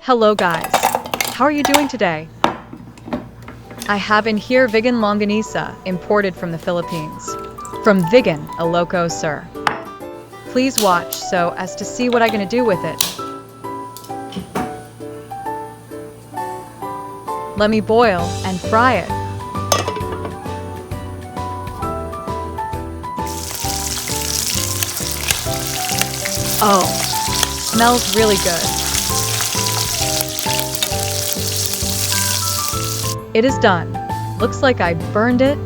Hello guys, how are you doing today? I have in here Vigan Longganisa, imported from the Philippines, from Vigan, Ilocos Sur. Please watch so as to see what I'm gonna do with it. Let me boil and fry it. Oh, smells really good. It is done. Looks like I burned it.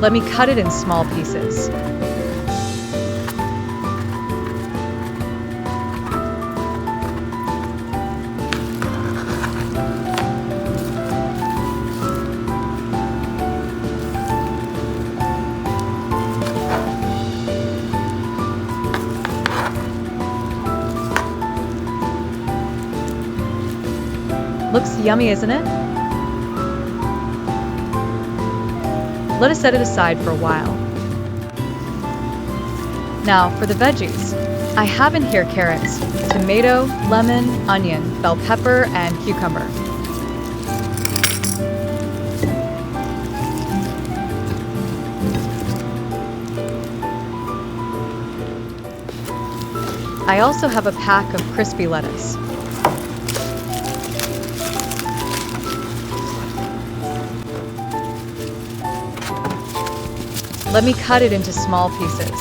Let me cut it in small pieces. Looks yummy, isn't it? Let us set it aside for a while. Now for the veggies. I have in here carrots, tomato, lemon, onion, bell pepper, and cucumber. I also have a pack of crispy lettuce. Let me cut it into small pieces.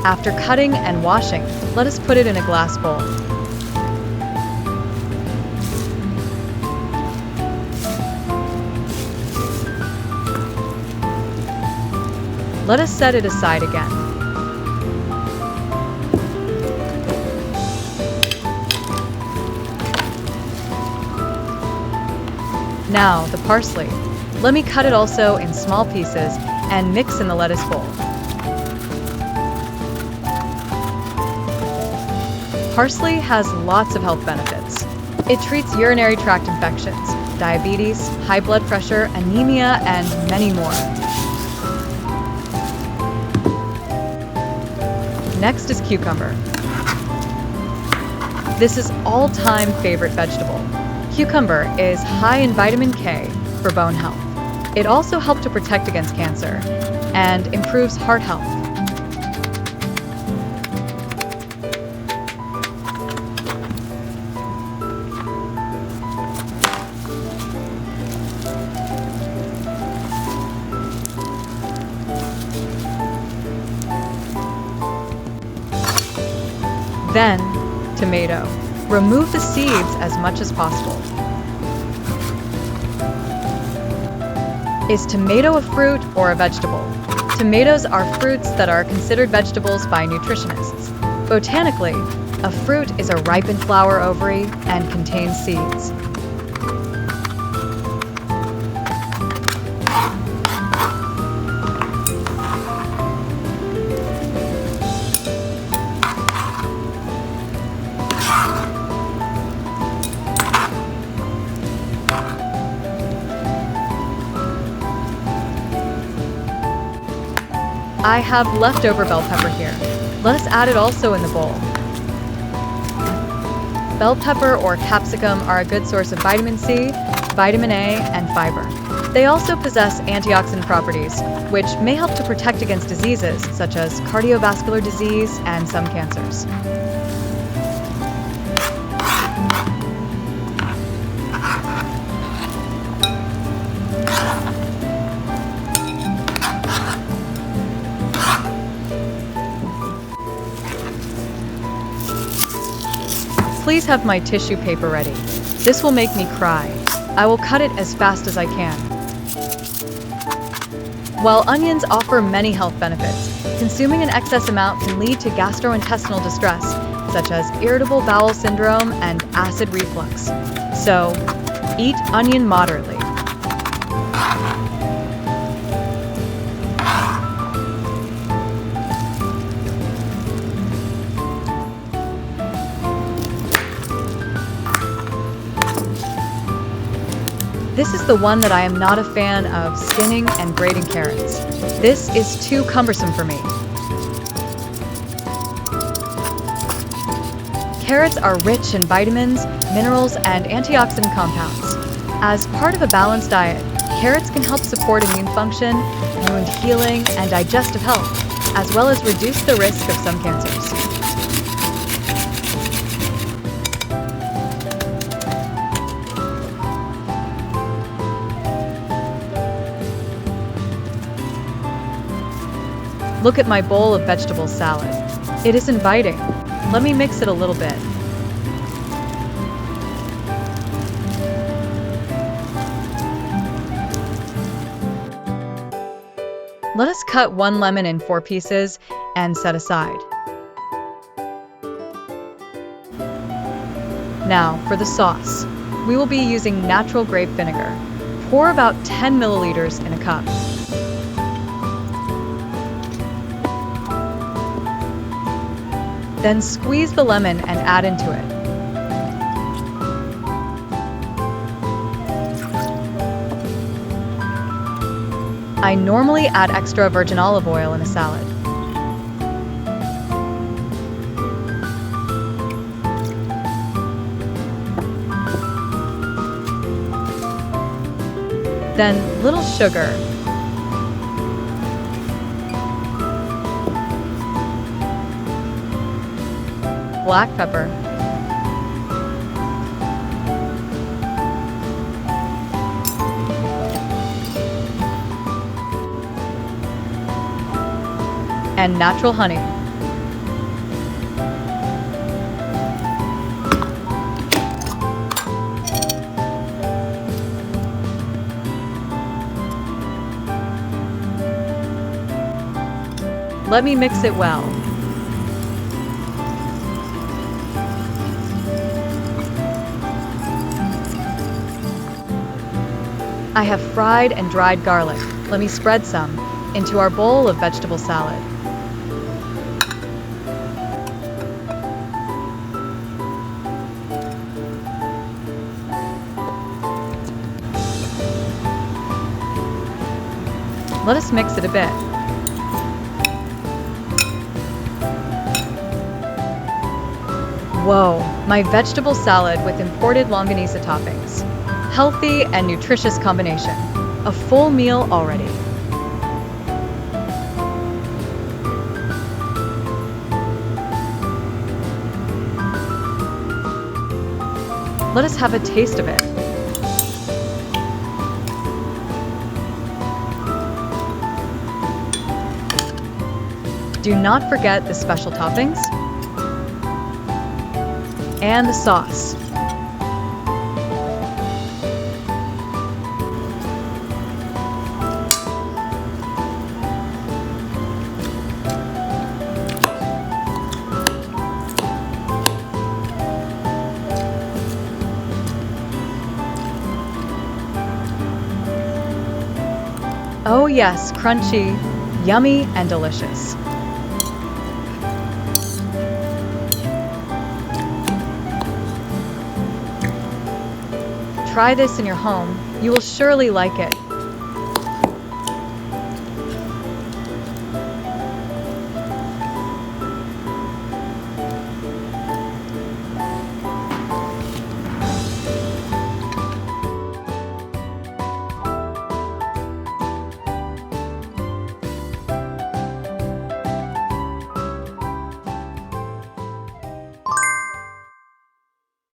After cutting and washing, let us put it in a glass bowl. Let us set it aside again. Now, the parsley. Let me cut it also in small pieces and mix in the lettuce bowl. Parsley has lots of health benefits. It treats urinary tract infections, diabetes, high blood pressure, anemia, and many more. Next is cucumber. This is all-time favorite vegetable. Cucumber is high in vitamin K for bone health. It also helps to protect against cancer and improves heart health. Then, tomato. Remove the seeds as much as possible. Is tomato a fruit or a vegetable? Tomatoes are fruits that are considered vegetables by nutritionists. Botanically, a fruit is a ripened flower ovary and contains seeds. I have leftover bell pepper here. Let us add it also in the bowl. Bell pepper or capsicum are a good source of vitamin C, vitamin A, and fiber. They also possess antioxidant properties, which may help to protect against diseases such as cardiovascular disease and some cancers. Please have my tissue paper ready. This will make me cry. I will cut it as fast as I can. While onions offer many health benefits, consuming an excess amount can lead to gastrointestinal distress, such as irritable bowel syndrome and acid reflux. So, eat onion moderately. This is the one that I am not a fan of skinning and grating carrots. This is too cumbersome for me. Carrots are rich in vitamins, minerals, and antioxidant compounds. As part of a balanced diet, carrots can help support immune function, wound healing, and digestive health, as well as reduce the risk of some cancers. Look at my bowl of vegetable salad. It is inviting. Let me mix it a little bit. Let us cut 1 lemon in 4 pieces and set aside. Now for the sauce. We will be using natural grape vinegar. Pour about 10 milliliters in a cup. Then squeeze the lemon and add into it. I normally add extra virgin olive oil in a salad. Then little sugar. Black pepper. And natural honey. Let me mix it well. I have fried and dried garlic. Let me spread some into our bowl of vegetable salad. Let us mix it a bit. Whoa, my vegetable salad with imported longanisa toppings. Healthy and nutritious combination. A full meal already. Let us have a taste of it. Do not forget the special toppings and the sauce. Oh yes, crunchy, yummy, and delicious. Try this in your home. You will surely like it.